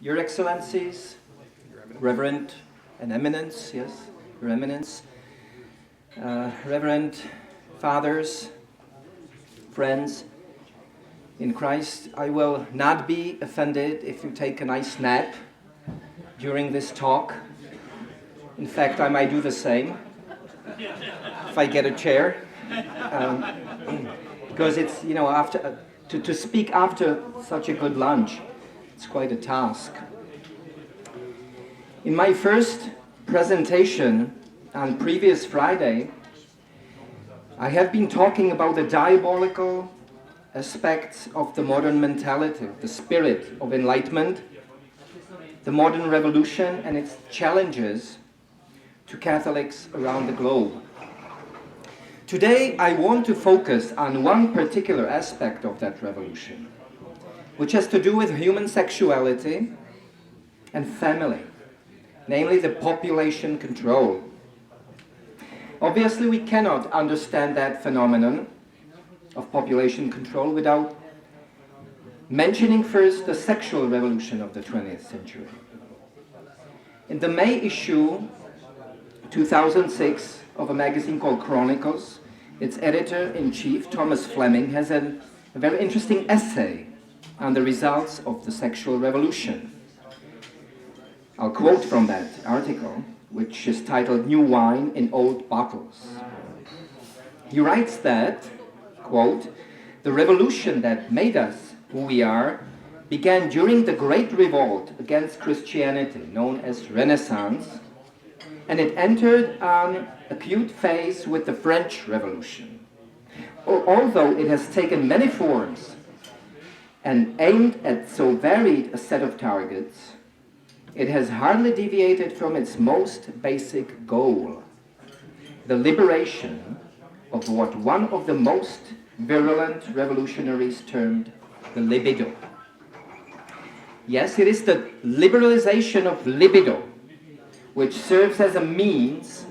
Your Excellencies, Reverend and Eminence, yes, Your Eminence, Reverend Fathers, friends in Christ, I will not be offended if you take a nice nap during this talk. In fact, I might do the same if I get a chair. Because it's, after to speak after such a good lunch, it's quite a task. In my first presentation on previous Friday, I have been talking about the diabolical aspects of the modern mentality, the spirit of enlightenment, the modern revolution and its challenges to Catholics around the globe. Today, I want to focus on one particular aspect of that revolution, which has to do with human sexuality and family, namely the population control. Obviously, we cannot understand that phenomenon of population control without mentioning first the sexual revolution of the 20th century. In the May issue 2006 of a magazine called Chronicles, its editor-in-chief, Thomas Fleming, has a very interesting essay on the results of the sexual revolution. I'll quote from that article, which is titled "New Wine in Old Bottles." He writes that, quote, "The revolution that made us who we are began during the Great Revolt against Christianity, known as Renaissance, and it entered an acute phase with the French Revolution. Although it has taken many forms and aimed at so varied a set of targets, it has hardly deviated from its most basic goal, the liberation of what one of the most virulent revolutionaries termed the libido." Yes, it is the liberalization of libido which serves as a means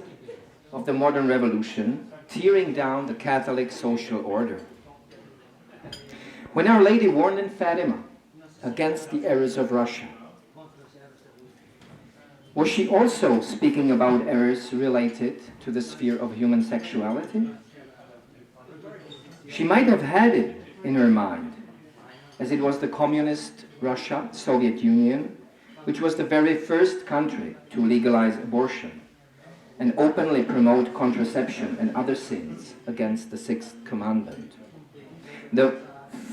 of the modern revolution, tearing down the Catholic social order. When Our Lady warned in Fatima against the errors of Russia, was she also speaking about errors related to the sphere of human sexuality? She might have had it in her mind, as it was the communist Russia, Soviet Union, which was the very first country to legalize abortion and openly promote contraception and other sins against the Sixth Commandment. The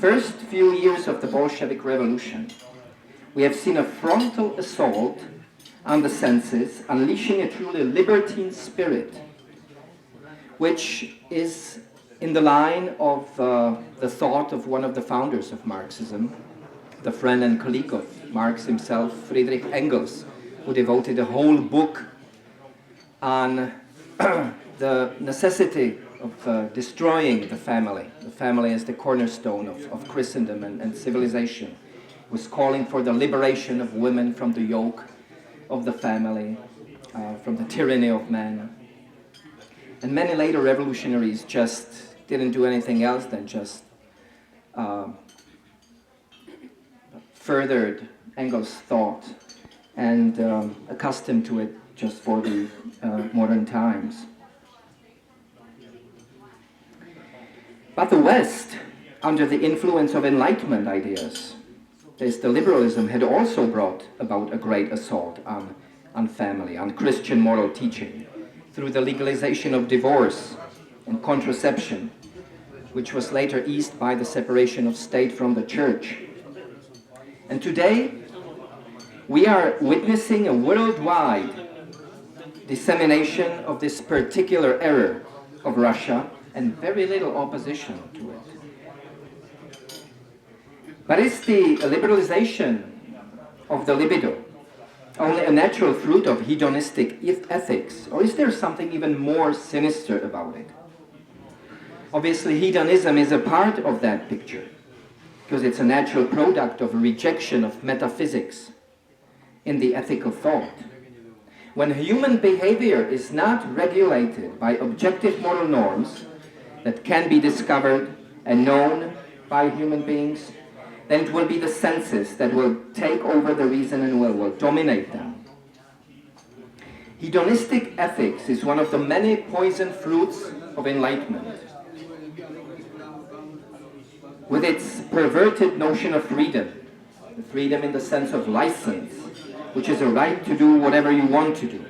first few years of the Bolshevik Revolution, we have seen a frontal assault on the senses, unleashing a truly libertine spirit, which is in the line of the thought of one of the founders of Marxism, the friend and colleague of Marx himself, Friedrich Engels, who devoted a whole book on the necessity of destroying the family as the cornerstone of Christendom and civilization, was calling for the liberation of women from the yoke of the family, from the tyranny of man. And many later revolutionaries just didn't do anything else than just furthered Engels' thought and accustomed to it just for the modern times. But the West, under the influence of Enlightenment ideas, the liberalism, had also brought about a great assault on family, on Christian moral teaching, through the legalization of divorce and contraception, which was later eased by the separation of state from the church. And today, we are witnessing a worldwide dissemination of this particular error of Russia and very little opposition to it. But is the liberalization of the libido only a natural fruit of hedonistic ethics, or is there something even more sinister about it? Obviously, hedonism is a part of that picture, because it's a natural product of a rejection of metaphysics in the ethical thought. When human behavior is not regulated by objective moral norms that can be discovered and known by human beings, then it will be the senses that will take over the reason and will dominate them. Hedonistic ethics is one of the many poison fruits of enlightenment. With its perverted notion of freedom, freedom in the sense of license, which is a right to do whatever you want to do.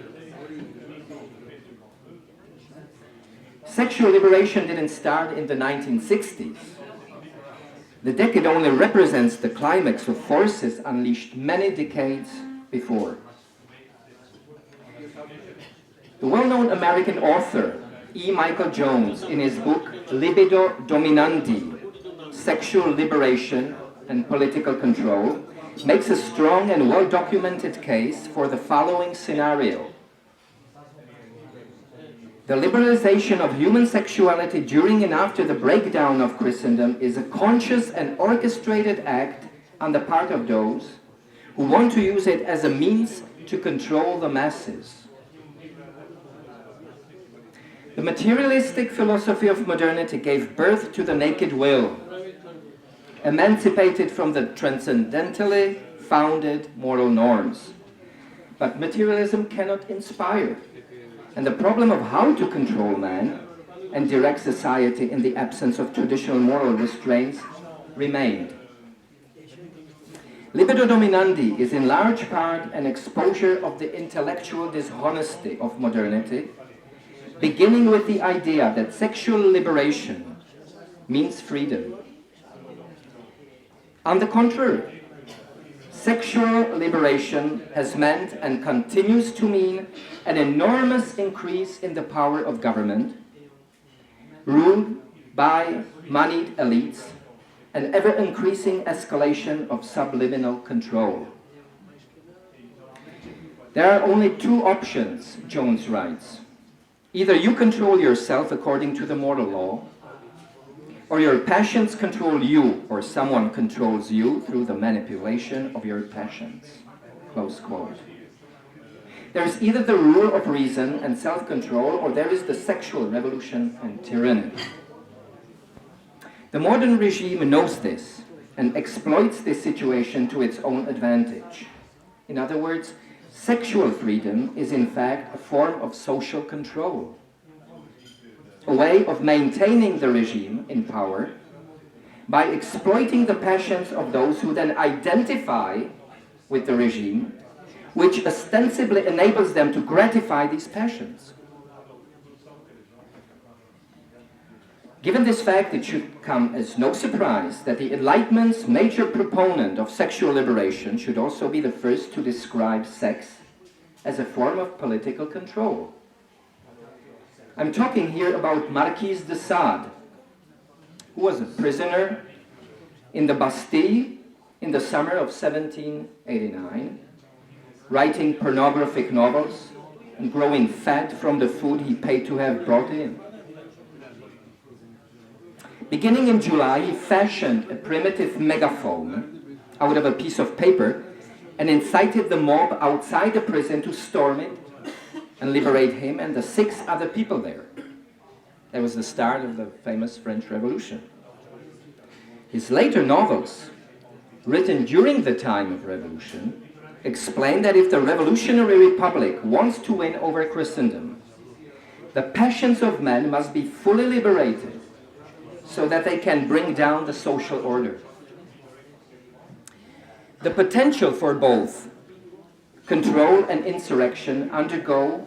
Sexual liberation didn't start in the 1960s. The decade only represents the climax of forces unleashed many decades before. The well-known American author E. Michael Jones, in his book Libido Dominandi, Sexual Liberation and Political Control, makes a strong and well-documented case for the following scenario. The liberalization of human sexuality during and after the breakdown of Christendom is a conscious and orchestrated act on the part of those who want to use it as a means to control the masses. The materialistic philosophy of modernity gave birth to the naked will, emancipated from the transcendentally founded moral norms. But materialism cannot inspire, and the problem of how to control man and direct society in the absence of traditional moral restraints remained. Libido Dominandi is in large part an exposure of the intellectual dishonesty of modernity, beginning with the idea that sexual liberation means freedom. On the contrary, sexual liberation has meant and continues to mean an enormous increase in the power of government, ruled by moneyed elites, an ever-increasing escalation of subliminal control. There are only two options, Jones writes. Either you control yourself according to the moral law, or your passions control you, or someone controls you through the manipulation of your passions. Close quote. There is either the rule of reason and self-control, or there is the sexual revolution and tyranny. The modern regime knows this and exploits this situation to its own advantage. In other words, sexual freedom is in fact a form of social control, a way of maintaining the regime in power by exploiting the passions of those who then identify with the regime, which ostensibly enables them to gratify these passions. Given this fact, it should come as no surprise that the Enlightenment's major proponent of sexual liberation should also be the first to describe sex as a form of political control. I'm talking here about Marquis de Sade, who was a prisoner in the Bastille in the summer of 1789, writing pornographic novels and growing fat from the food he paid to have brought in. Beginning in July, he fashioned a primitive megaphone out of a piece of paper and incited the mob outside the prison to storm it and liberate him and the 6 other people there. That was the start of the famous French Revolution. His later novels, written during the time of revolution, explain that if the revolutionary republic wants to win over Christendom, the passions of men must be fully liberated so that they can bring down the social order. The potential for both control and insurrection undergo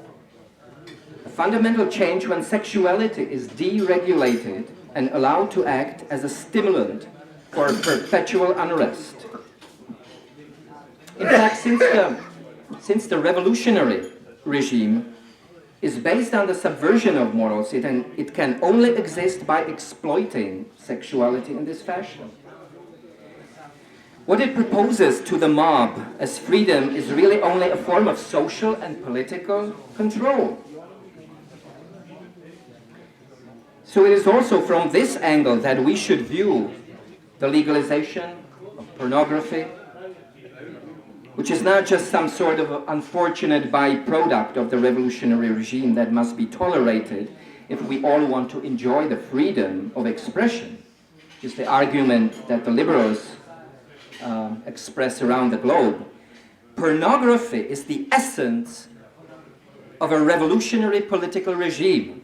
a fundamental change when sexuality is deregulated and allowed to act as a stimulant for perpetual unrest. In fact, since the revolutionary regime is based on the subversion of morals, it can only exist by exploiting sexuality in this fashion. What it proposes to the mob as freedom is really only a form of social and political control. So it is also from this angle that we should view the legalization of pornography, which is not just some sort of unfortunate byproduct of the revolutionary regime that must be tolerated if we all want to enjoy the freedom of expression. It's the argument that the liberals express around the globe, pornography is the essence of a revolutionary political regime,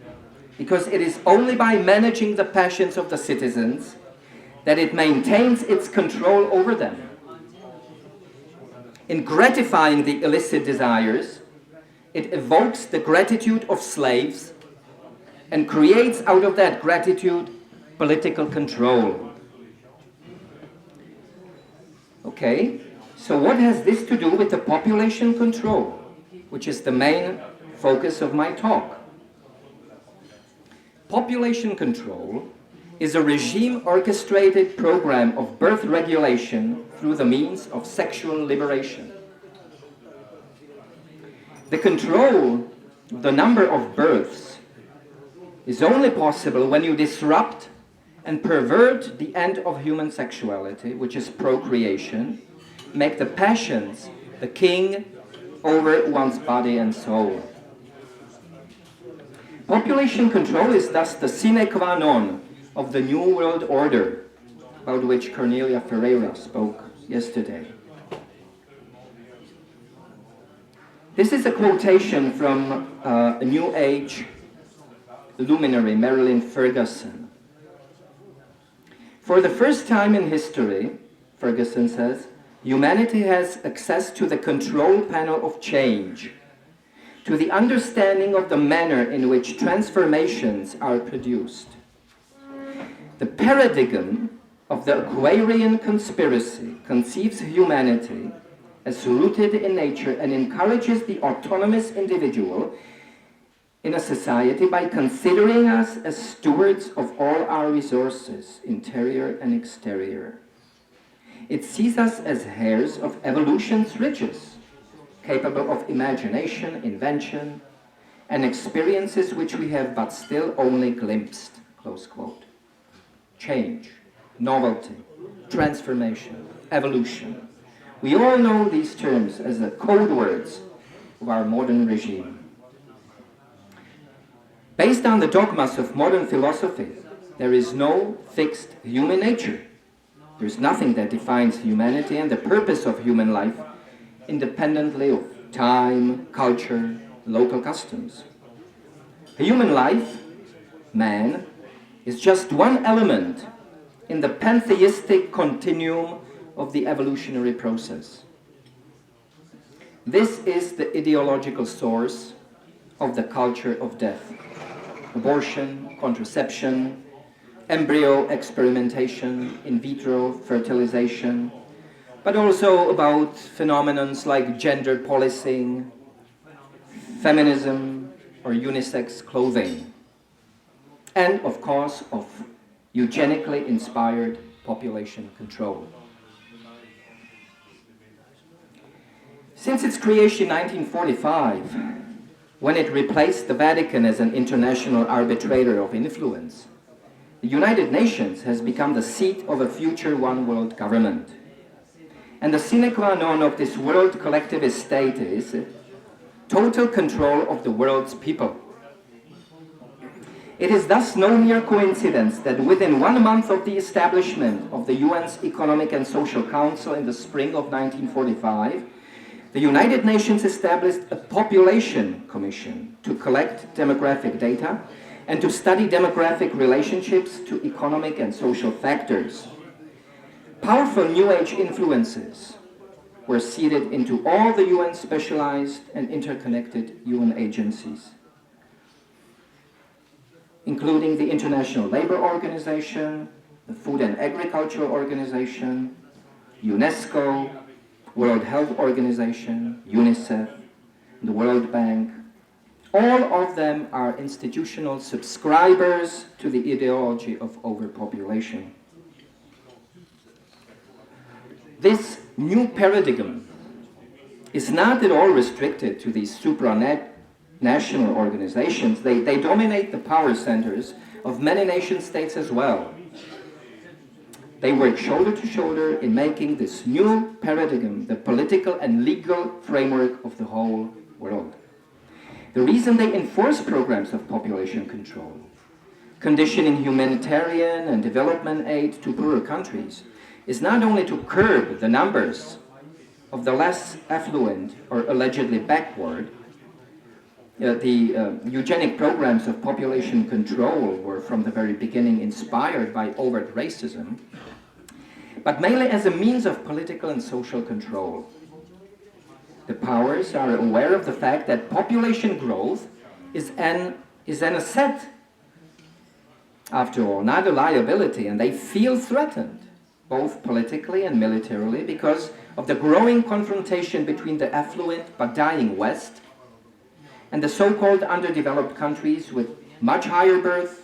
because it is only by managing the passions of the citizens that it maintains its control over them. In gratifying the illicit desires, it evokes the gratitude of slaves and creates out of that gratitude political control. Okay, so what has this to do with the population control, which is the main focus of my talk? Population control is a regime-orchestrated program of birth regulation through the means of sexual liberation. The control of the number of births is only possible when you disrupt and pervert the end of human sexuality, which is procreation, make the passions the king over one's body and soul. Population control is thus the sine qua non of the New World Order, about which Cornelia Ferreira spoke yesterday. This is a quotation from a New Age luminary, Marilyn Ferguson. For the first time in history, Ferguson says, humanity has access to the control panel of change, to the understanding of the manner in which transformations are produced. The paradigm of the Aquarian conspiracy conceives humanity as rooted in nature and encourages the autonomous individual in a society by considering us as stewards of all our resources, interior and exterior. It sees us as heirs of evolution's riches, capable of imagination, invention, and experiences which we have but still only glimpsed, close quote. Change, novelty, transformation, evolution. We all know these terms as the code words of our modern regime. Based on the dogmas of modern philosophy, there is no fixed human nature. There is nothing that defines humanity and the purpose of human life independently of time, culture, local customs. Human life, man, is just one element in the pantheistic continuum of the evolutionary process. This is the ideological source of the culture of death. Abortion, contraception, embryo experimentation, in vitro fertilization, but also about phenomena like gender policing, feminism, or unisex clothing, and of course of eugenically inspired population control. Since its creation in 1945, when it replaced the Vatican as an international arbitrator of influence, the United Nations has become the seat of a future one-world government. And the sine qua non of this world collectivist state is total control of the world's people. It is thus no mere coincidence that within 1 month of the establishment of the UN's Economic and Social Council in the spring of 1945, the United Nations established a population commission to collect demographic data and to study demographic relationships to economic and social factors. Powerful New Age influences were seeded into all the UN specialized and interconnected UN agencies, including the International Labour Organization, the Food and Agriculture Organization, UNESCO, World Health Organization, UNICEF, the World Bank. All of them are institutional subscribers to the ideology of overpopulation. This new paradigm is not at all restricted to these supranational organizations. They dominate the power centers of many nation states as well. They work shoulder to shoulder in making this new paradigm the political and legal framework of the whole world. The reason they enforce programs of population control, conditioning humanitarian and development aid to poorer countries, is not only to curb the numbers of the less affluent or allegedly backward. The eugenic programs of population control were from the very beginning inspired by overt racism, but mainly as a means of political and social control. The powers are aware of the fact that population growth is an asset, after all, not a liability, and they feel threatened, both politically and militarily, because of the growing confrontation between the affluent but dying West and the so-called underdeveloped countries with much higher birth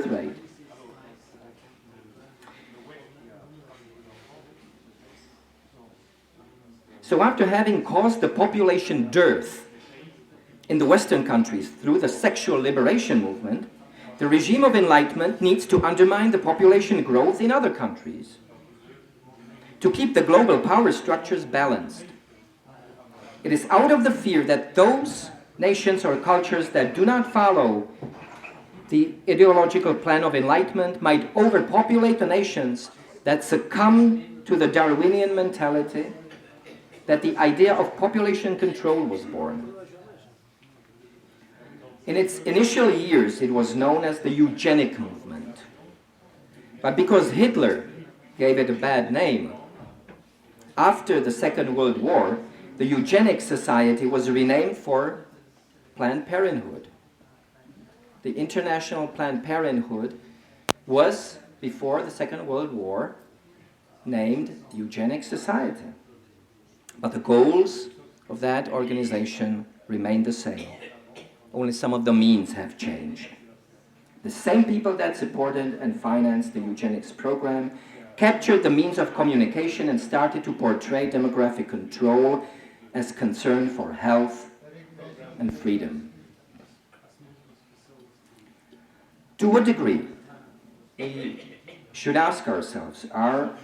rate. So after having caused the population dearth in the Western countries through the sexual liberation movement, the regime of enlightenment needs to undermine the population growth in other countries to keep the global power structures balanced. It is out of the fear that those nations or cultures that do not follow the ideological plan of enlightenment might overpopulate the nations that succumb to the Darwinian mentality that the idea of population control was born. In its initial years, it was known as the eugenic movement. But because Hitler gave it a bad name, after the Second World War, the Eugenic Society was renamed for Planned Parenthood. The International Planned Parenthood was, before the Second World War, named the Eugenic Society. But the goals of that organization remain the same. Only some of the means have changed. The same people that supported and financed the eugenics program captured the means of communication and started to portray demographic control as concern for health and freedom. To what degree, we should ask ourselves, are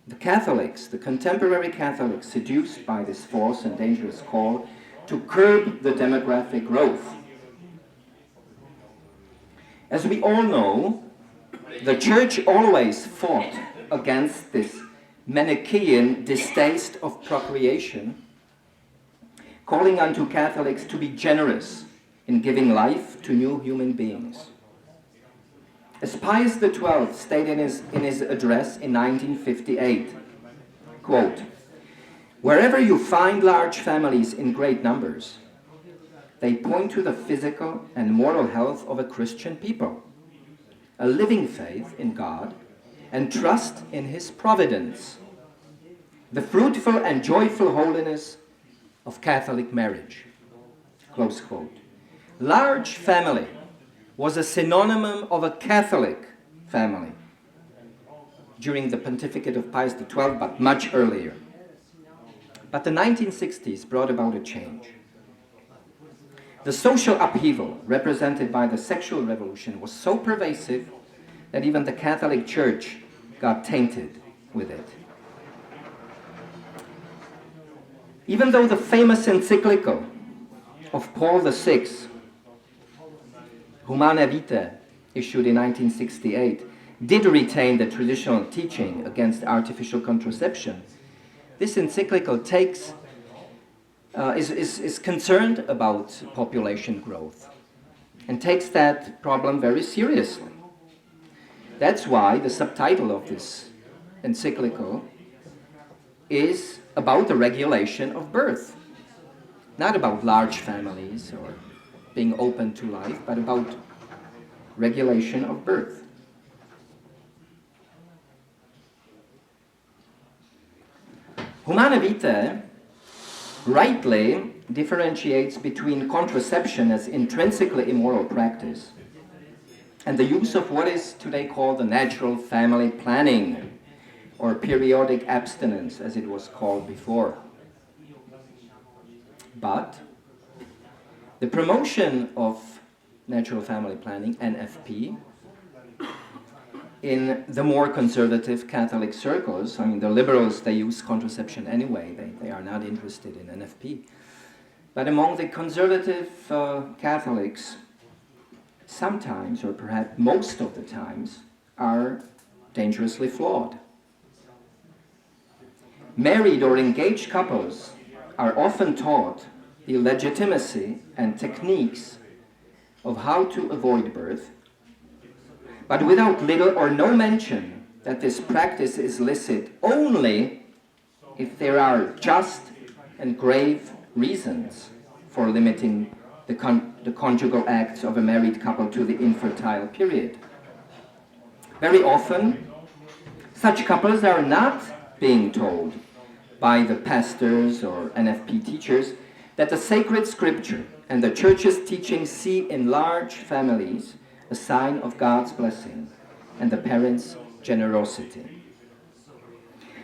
the Catholics, the contemporary Catholics, seduced by this false and dangerous call to curb the demographic growth? As we all know, the Church always fought against this Manichaean distaste of procreation, calling unto Catholics to be generous in giving life to new human beings. As Pius XII stated in his address in 1958, quote, "Wherever you find large families in great numbers, they point to the physical and moral health of a Christian people, a living faith in God, and trust in His providence, the fruitful and joyful holiness of Catholic marriage." Close quote. Large family was a synonym of a Catholic family during the pontificate of Pius XII, but much earlier. But the 1960s brought about a change. The social upheaval represented by the sexual revolution was so pervasive that even the Catholic Church got tainted with it. Even though the famous encyclical of Paul VI, Humanae Vitae, issued in 1968, did retain the traditional teaching against artificial contraception, this encyclical is concerned about population growth and takes that problem very seriously. That's why the subtitle of this encyclical is about the regulation of birth. Not about large families or being open to life, but about regulation of birth. Humanae Vitae rightly differentiates between contraception as intrinsically immoral practice and the use of what is today called the natural family planning, or periodic abstinence as it was called before. But the promotion of natural family planning, NFP, in the more conservative Catholic circles, I mean the liberals, they use contraception anyway, they are not interested in NFP. But among the conservative Catholics, sometimes, or perhaps most of the times, are dangerously flawed. Married or engaged couples are often taught the legitimacy and techniques of how to avoid birth, but without little or no mention that this practice is licit only if there are just and grave reasons for limiting the conjugal acts of a married couple to the infertile period. Very often, such couples are not being told by the pastors or NFP teachers that the sacred scripture and the church's teachings see in large families a sign of God's blessing and the parents' generosity.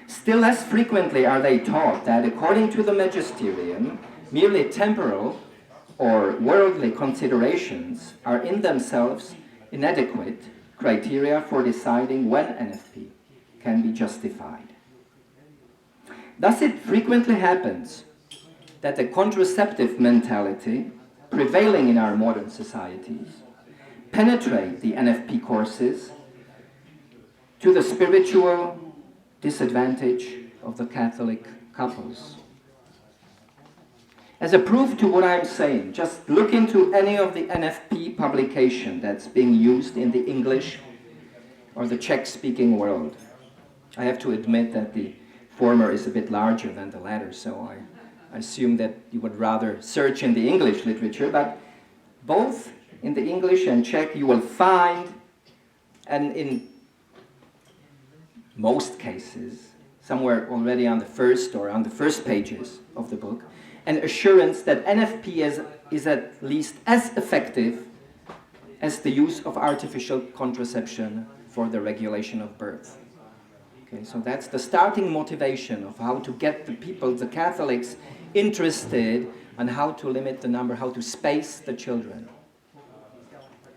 Still less frequently are they taught that, according to the magisterium, merely temporal or worldly considerations are in themselves inadequate criteria for deciding when NFP can be justified. Thus, it frequently happens that the contraceptive mentality prevailing in our modern societies penetrate the NFP courses to the spiritual disadvantage of the Catholic couples. As a proof to what I'm saying, just look into any of the NFP publication that's being used in the English or the Czech-speaking world. I have to admit that the former is a bit larger than the latter, so I assume that you would rather search in the English literature, but both in the English and Czech you will find, and in most cases, somewhere already on the first pages of the book, an assurance that NFP is at least as effective as the use of artificial contraception for the regulation of birth. Okay, so that's the starting motivation of how to get the people, the Catholics, interested on how to limit the number, how to space the children,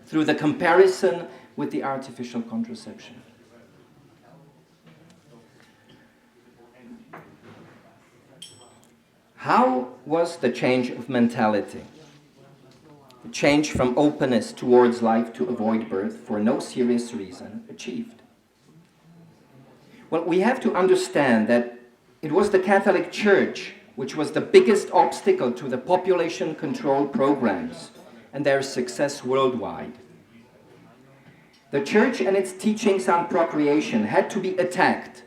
through the comparison with the artificial contraception. How was the change of mentality, the change from openness towards life to avoid birth for no serious reason, achieved? Well, we have to understand that it was the Catholic Church which was the biggest obstacle to the population control programs and their success worldwide. The Church and its teachings on procreation had to be attacked.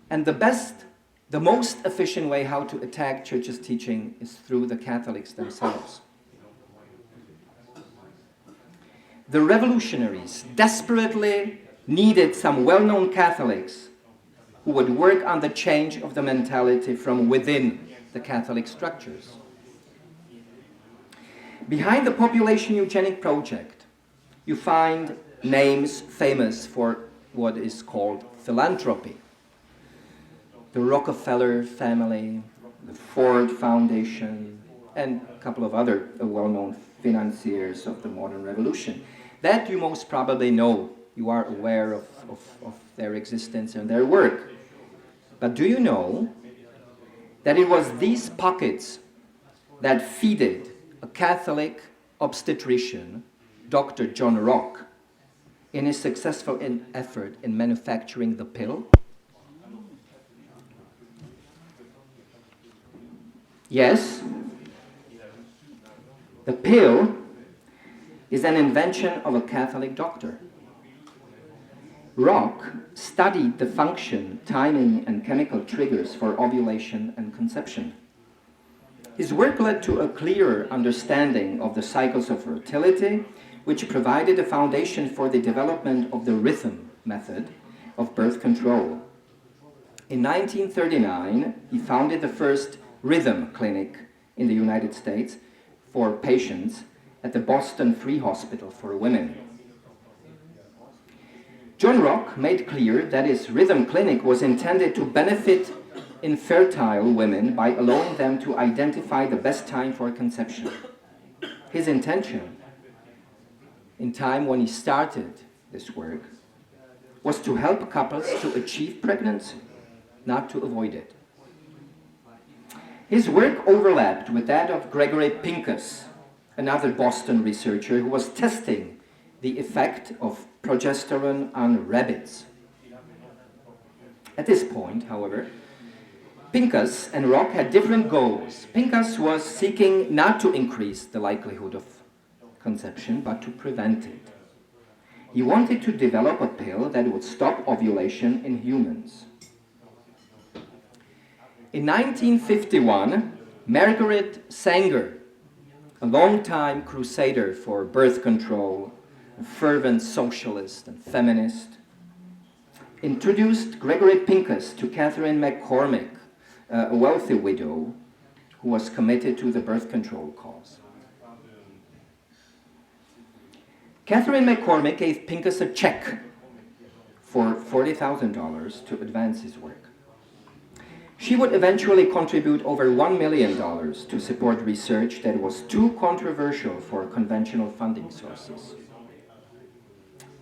And the most efficient way how to attack Church's teaching is through the Catholics themselves. The revolutionaries desperately needed some well-known Catholics who would work on the change of the mentality from within the Catholic structures. Behind the population eugenic project, you find names famous for what is called philanthropy. The Rockefeller family, the Ford Foundation, and a couple of other well-known financiers of the modern revolution. That you most probably know. You are aware of their existence and their work. But do you know that it was these pockets that feeded a Catholic obstetrician, Dr. John Rock, in his successful effort in manufacturing the pill? Yes, the pill is an invention of a Catholic doctor. Rock studied the function, timing, and chemical triggers for ovulation and conception. His work led to a clearer understanding of the cycles of fertility, which provided a foundation for the development of the rhythm method of birth control. In 1939, he founded the first rhythm clinic in the United States for patients at the Boston Free Hospital for Women. John Rock made clear that his rhythm clinic was intended to benefit infertile women by allowing them to identify the best time for conception. His intention, in time when he started this work, was to help couples to achieve pregnancy, not to avoid it. His work overlapped with that of Gregory Pincus, another Boston researcher who was testing the effect of progesterone on rabbits. At this point, however, Pincus and Rock had different goals. Pincus was seeking not to increase the likelihood of conception, but to prevent it. He wanted to develop a pill that would stop ovulation in humans. In 1951, Margaret Sanger, a long-time crusader for birth control, a fervent socialist and feminist, introduced Gregory Pincus to Catherine McCormick, a wealthy widow who was committed to the birth control cause. Catherine McCormick gave Pincus a check for $40,000 to advance his work. She would eventually contribute over $1 million to support research that was too controversial for conventional funding sources.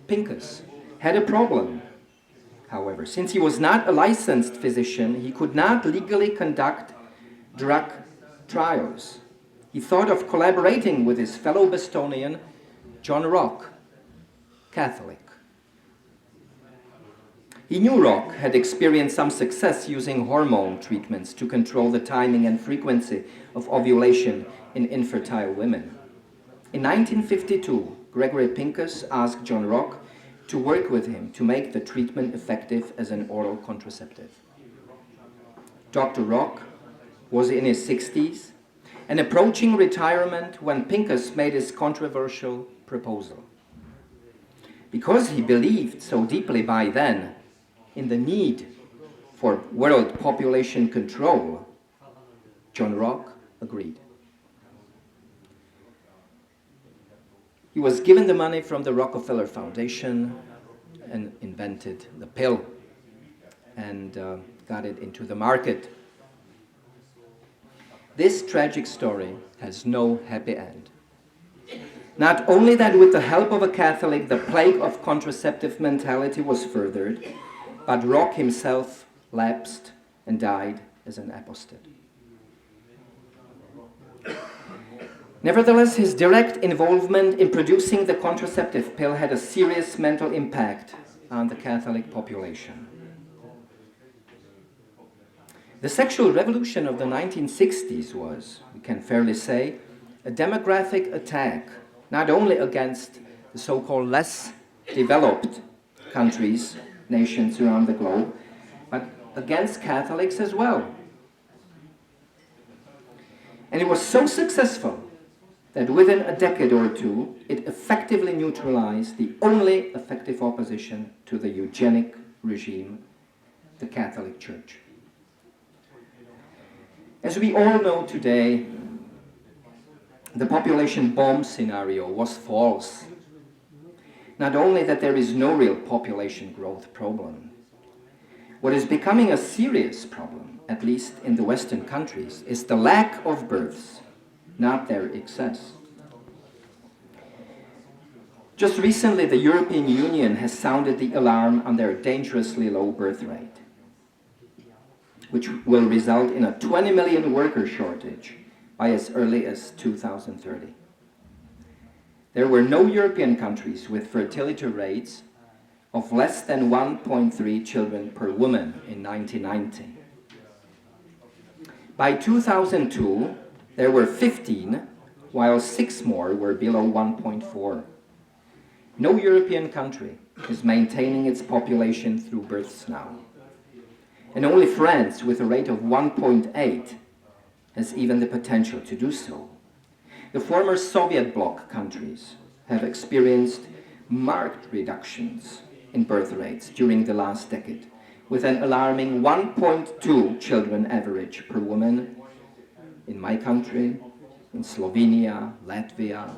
Pincus had a problem, however. Since he was not a licensed physician, he could not legally conduct drug trials. He thought of collaborating with his fellow Bostonian, John Rock, Catholic. He knew Rock had experienced some success using hormone treatments to control the timing and frequency of ovulation in infertile women. In 1952, Gregory Pincus asked John Rock to work with him to make the treatment effective as an oral contraceptive. Dr. Rock was in his 60s and approaching retirement when Pincus made his controversial proposal. Because he believed so deeply by then in the need for world population control, John Rock agreed. He was given the money from the Rockefeller Foundation and invented the pill and got it into the market. This tragic story has no happy end. Not only that with the help of a Catholic, the plague of contraceptive mentality was furthered, but Rock himself lapsed and died as an apostate. Nevertheless, his direct involvement in producing the contraceptive pill had a serious mental impact on the Catholic population. The sexual revolution of the 1960s was, we can fairly say, a demographic attack, not only against the so-called less developed countries, nations around the globe, but against Catholics as well. And it was so successful that within a decade or two, it effectively neutralized the only effective opposition to the eugenic regime, the Catholic Church. As we all know today, the population bomb scenario was false. Not only that there is no real population growth problem. What is becoming a serious problem, at least in the Western countries, is the lack of births, not their excess. Just recently, the European Union has sounded the alarm on their dangerously low birth rate, which will result in a 20 million worker shortage by as early as 2030. There were no European countries with fertility rates of less than 1.3 children per woman in 1990. By 2002, there were 15, while 6 more were below 1.4. No European country is maintaining its population through births now. And only France, with a rate of 1.8, has even the potential to do so. The former Soviet bloc countries have experienced marked reductions in birth rates during the last decade, with an alarming 1.2 children average per woman in my country, in Slovenia, Latvia,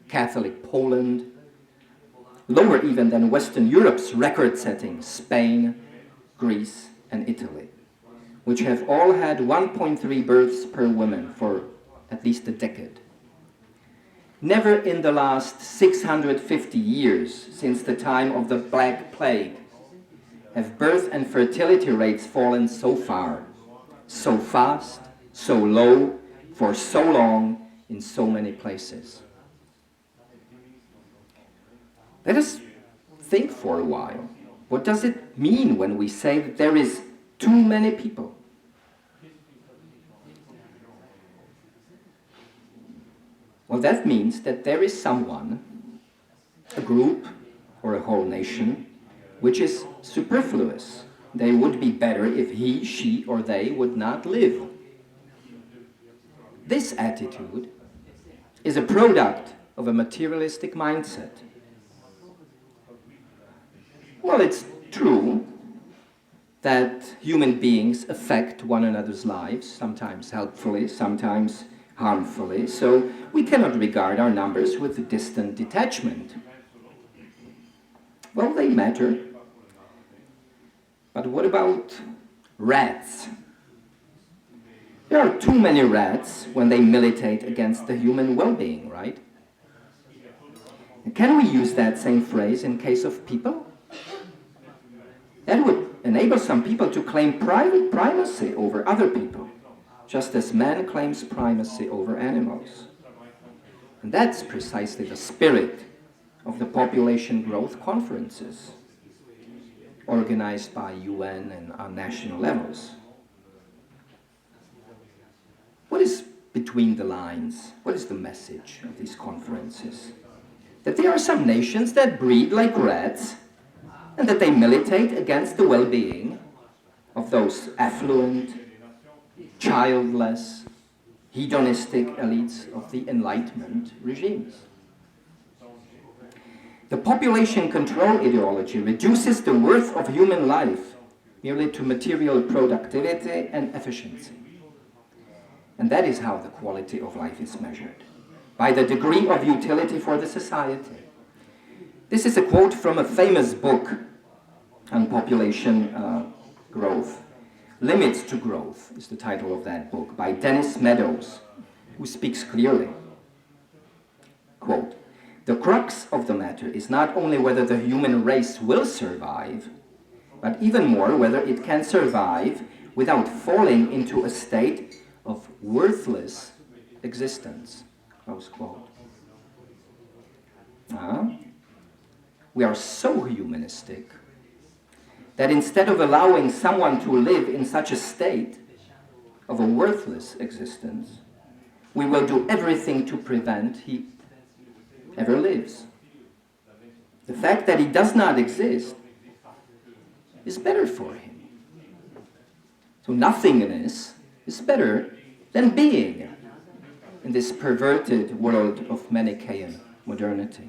Catholic Poland, lower even than Western Europe's record-setting Spain, Greece, and Italy, which have all had 1.3 births per woman for at least a decade. Never in the last 650 years, since the time of the Black Plague, have birth and fertility rates fallen so far, so fast, so low, for so long, in so many places. Let us think for a while. What does it mean when we say that there is too many people? Well, that means that there is someone, a group or a whole nation, which is superfluous. They would be better if he, she, or they would not live. This attitude is a product of a materialistic mindset. Well, it's true that human beings affect one another's lives, sometimes helpfully, sometimes harmfully, so we cannot regard our numbers with a distant detachment. Well, they matter. But what about rats? There are too many rats when they militate against the human well-being, right? Can we use that same phrase in case of people? That would enable some people to claim private primacy over other people, just as man claims primacy over animals. And that's precisely the spirit of the population growth conferences organized by UN and on national levels. What is between the lines? What is the message of these conferences? That there are some nations that breed like rats and that they militate against the well-being of those affluent, childless, hedonistic elites of the Enlightenment regimes. The population control ideology reduces the worth of human life merely to material productivity and efficiency. And that is how the quality of life is measured, by the degree of utility for the society. This is a quote from a famous book on population growth. Limits to Growth is the title of that book, by Dennis Meadows, who speaks clearly. Quote, "The crux of the matter is not only whether the human race will survive, but even more whether it can survive without falling into a state of worthless existence." Close quote. We are so humanistic that instead of allowing someone to live in such a state of a worthless existence, we will do everything to prevent he ever lives. The fact that he does not exist is better for him. So nothingness is better than being in this perverted world of Manichaean modernity.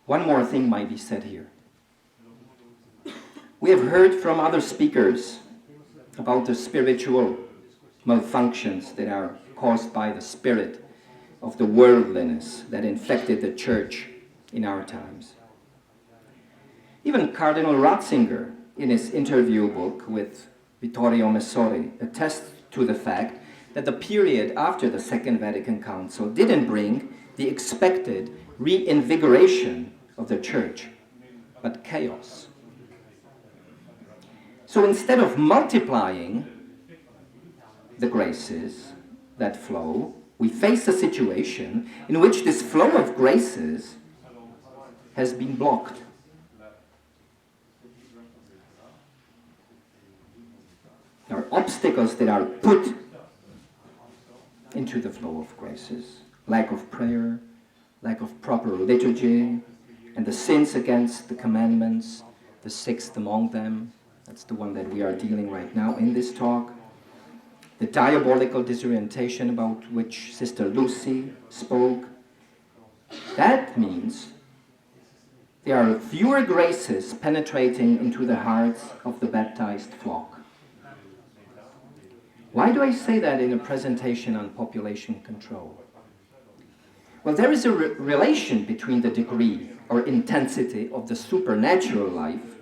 One more thing might be said here. We have heard from other speakers about the spiritual malfunctions that are caused by the spirit of the worldliness that infected the church in our times. Even Cardinal Ratzinger, in his interview book with Vittorio Messori, attests to the fact that the period after the Second Vatican Council didn't bring the expected reinvigoration of the church, but chaos. So instead of multiplying the graces that flow, we face a situation in which this flow of graces has been blocked. There are obstacles that are put into the flow of graces. Lack of prayer, lack of proper liturgy, and the sins against the commandments, the sixth among them. That's the one that we are dealing right now in this talk. The diabolical disorientation about which Sister Lucy spoke. That means there are fewer graces penetrating into the hearts of the baptized flock. Why do I say that in a presentation on population control? Well, there is a relation between the degree or intensity of the supernatural life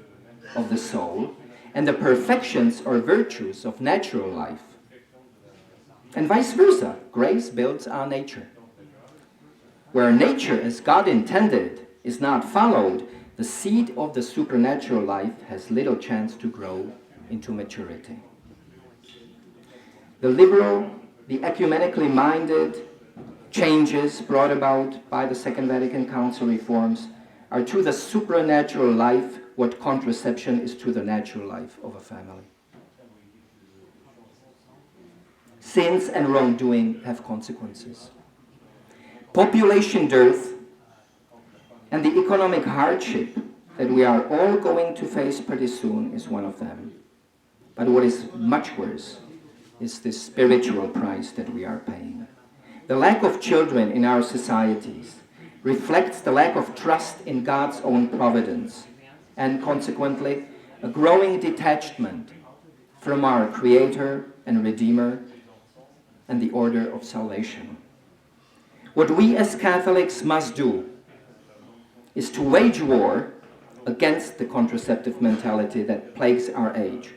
of the soul and the perfections or virtues of natural life. And vice versa, grace builds our nature. Where nature as God intended is not followed, the seed of the supernatural life has little chance to grow into maturity. The liberal, the ecumenically minded changes brought about by the Second Vatican Council reforms are to the supernatural life what contraception is to the natural life of a family. Sins and wrongdoing have consequences. Population dearth and the economic hardship that we are all going to face pretty soon is one of them. But what is much worse is the spiritual price that we are paying. The lack of children in our societies reflects the lack of trust in God's own providence and consequently a growing detachment from our Creator and Redeemer and the order of salvation. What we as Catholics must do is to wage war against the contraceptive mentality that plagues our age.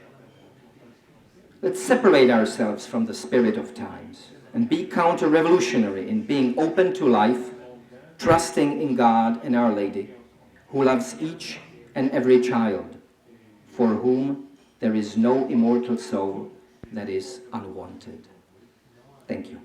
Let's separate ourselves from the spirit of times and be counter-revolutionary in being open to life, trusting in God and Our Lady, who loves each and every child, for whom there is no immortal soul that is unwanted. Thank you.